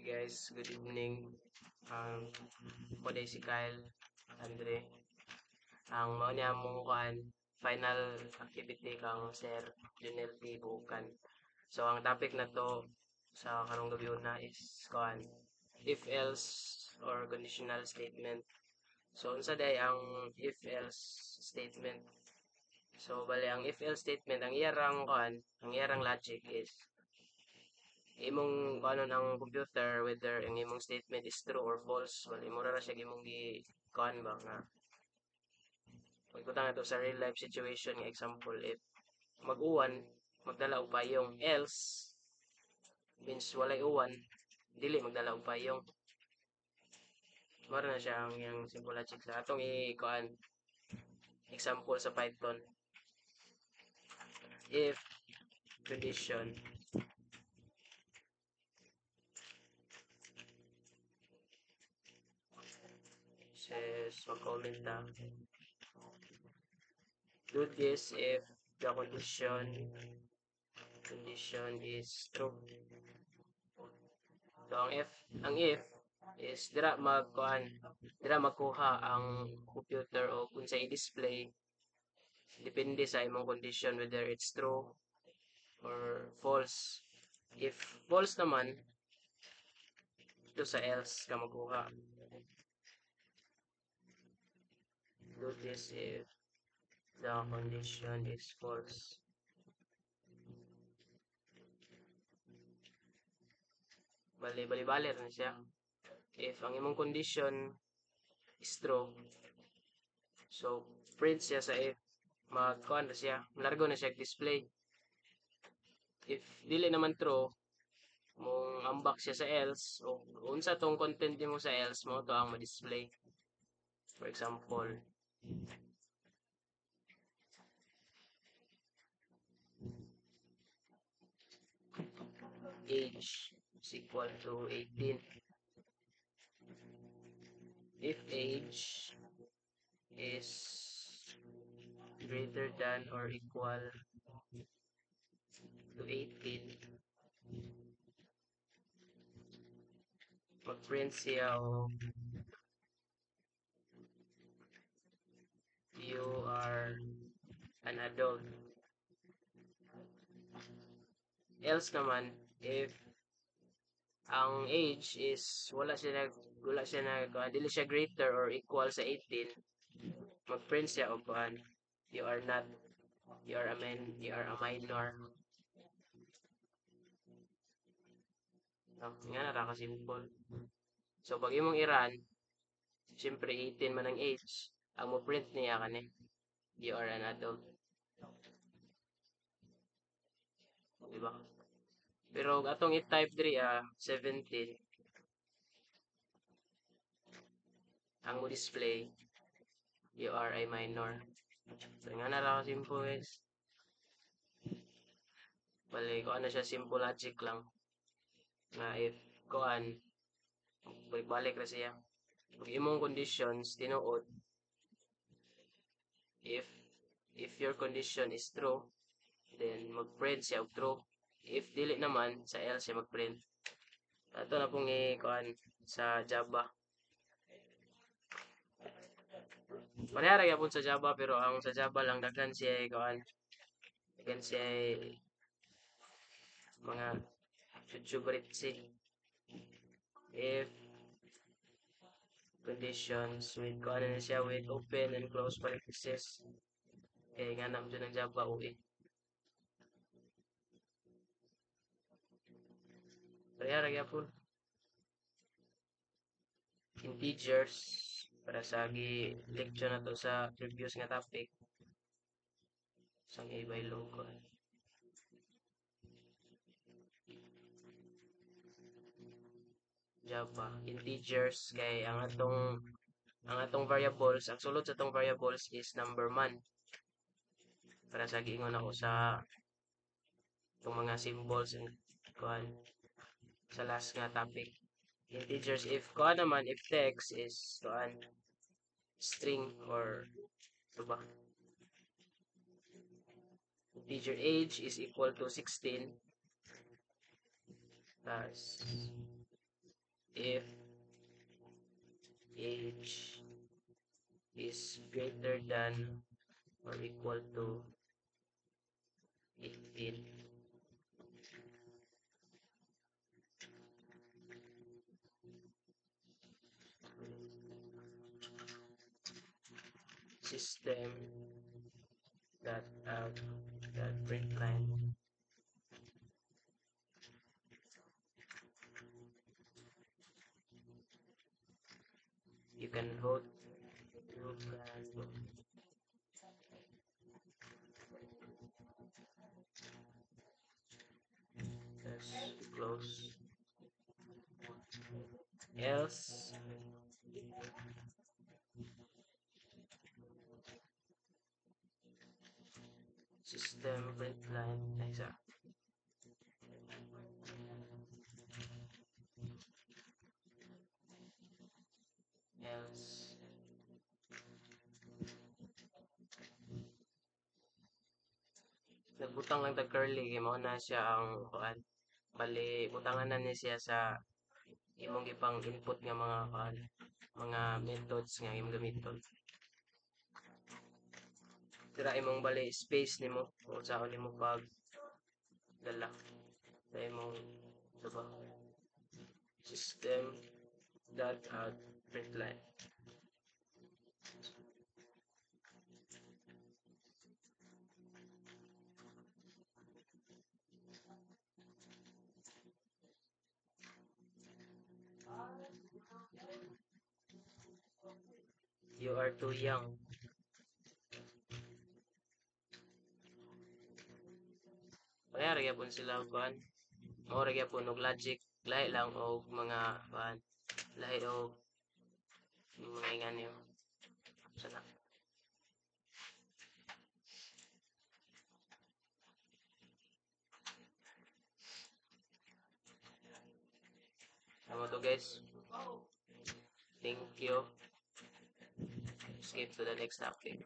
Guys, good evening. Ako day si Kyle, Andre. Ang mao niya mong final activity kang Sir Junel P. Bukan. So ang topic na to sa karong gabi na is if else or conditional statement. So unsa day ang if else statement? So bali ang if else statement ang iyarang logic is imong kanon ang computer whether ang imong statement is true or false wala imo ra siya imong gi kuan ba nga pagkutang ato sa real life situation nga example if mag-uwan magdala og payong else means walay uwan dili magdala og payong mara na siya ang yang simple logic sa atong i-kuan example sa Python if condition says mag-comment na do this if the condition is true. So ang if is dira magkuha ang computer o kung sa i-display depende sa imong condition whether it's true or false. If false naman ito sa else ka magkuha. Do this if the condition is false. Bali na siya. If ang imong condition is true, so print siya sa if magkuhan na siya, largo na siya display. If dili naman true, mong ambak siya sa else, o unsa tong content mo sa else mo to ang ma-display. For example, age is equal to 18. If age is greater than or equal to 18, mag-print siya o you are an adult. Else naman, if ang age is dili siya greater or equal sa 18, mag-print siya og you are a minor. Nga na ra ka simple. So pag imong i-run, siyempre 18 man ang age, ang mo print niya kani you are an adult. Diba? Pero atong i-type diri 17 ang mo display you are a minor. So nga na ra ka simple guys. Bali ko ano siya simple logic lang. Na if kuan balik ra siya. Kung imong conditions tinuod if your condition is true then mag-print siya og true. If dili naman sa else siya mag-print. Ato na pong i-kuan sa Java. Pareha ra gyapon sa Java pero ang sa Java lang daghan siya kuan. Daghan siya mga chuchubaritsi. If conditions with kuan na siya with open and close parentheses. Nga naman dyan ang Java UI. Pareha ra gyapon. Integers para sa lecture na to sa previous nga topic sang ibay logo Java integers kay ang atong variables ang sulod sa atong variables is number man para sa giingon ako sa itong mga symbols and kuan sa last nga topic integers if kuan naman if text is kuan string or diba integer age is equal to 16 plus if age is greater than or equal to 18, system that have that print line, you can vote. You can vote. Yes, close. Else, system print line. Isa. Else, nagbutang lang tag curly kay mao na siya ang kuan. Bali, butangan na ni siya sa imong gipang input nga mga kuan, mga methods nga imong gamiton. Dira imong bali space nimo kung saan nimo pag dala sa imong diba, system that add print line. You are too young. Kaya ra gyapon sila og kuan. Mao ra gyapon og logic, lahi lang og mga kuan, lahi og mga inganyo. Sana. Amo to guys. Thank you. Skip to the next topic.